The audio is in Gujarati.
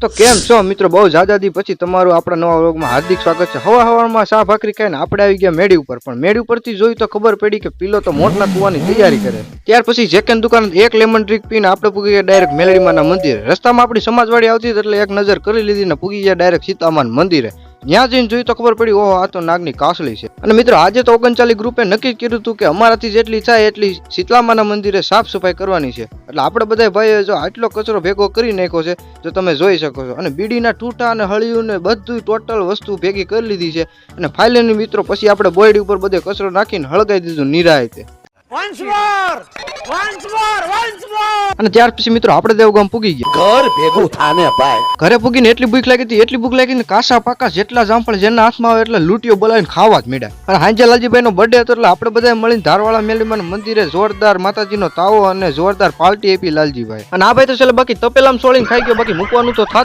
તો કેમ છો મિત્રો? બહુ જાજાદી પછી તમારું આપણા નવા વ્લોગમાં હાર્દિક સ્વાગત છે. હવામાં ચા ભાખરી ખાઈને આપણે આવી ગયા મેડી ઉપર, પણ મેડી ઉપરથી જોઈ તો ખબર પડી કે પીલો તો મોટના કુવાની તૈયારી કરે. ત્યાર પછી જેકન દુકાન એક લેમન ડ્રિંક પીને આપણે પૂગી ગયા ડાયરેક્ટ મેલડીમાના મંદિરે. રસ્તામાં આપણી સમાજવાડી આવતી હતી એટલે એક નજર કરી લીધી ને પૂગી ગયા ડાયરેક્ટ સીતામાન મંદિરે. ત્યાં જઈને જોઈ તો ખબર પડી, ઓહો આ તો નાગની કાસળી છે. અને મિત્રો આજે તો 39 ગ્રુપે નક્કી કર્યું હતું કે અમારાથી જેટલી થાય એટલી શીતલામાના મંદિરે સાફ સફાઈ કરવાની છે. એટલે આપણે બધા ભાઈઓ જો આટલો કચરો ભેગો કરી નાખ્યો છે, જો તમે જોઈ શકો છો. અને બીડીના ટૂટા અને હળિયું ને બધું ટોટલ વસ્તુ ભેગી કરી લીધી છે. અને ફાઇનલી મિત્રો પછી આપણે બોયડી ઉપર બધે કચરો નાખીને હળગાઈ દીધું નિરાયતે. અને ત્યાર પછી મિત્રો આપણે દેવગામ પૂગી ગયા. ઘર ભેગું થાને ભાઈ. ઘરે પૂગીને એટલી ભૂખ લાગી ને કાસા પાકા જેટલા જામફળ જેના હાથમાં આવે એટલે લૂંટીઓ બોલાવીને ખાવા જ મીડા. અને હાંજે લાલજીભાઈ નો બર્થડે હતો એટલે આપણે બધા મળીને ધારવાળા મેલીમાં મંદિરે જોરદાર માતાજીનો તાવો અને જોરદાર પાર્ટી આપી લાલજીભાઈ. અને આ ભાઈ તો ચાલે બાકી તપેલામાં સોળીને ખાઈ ગયો, બાકી મૂકવાનું તો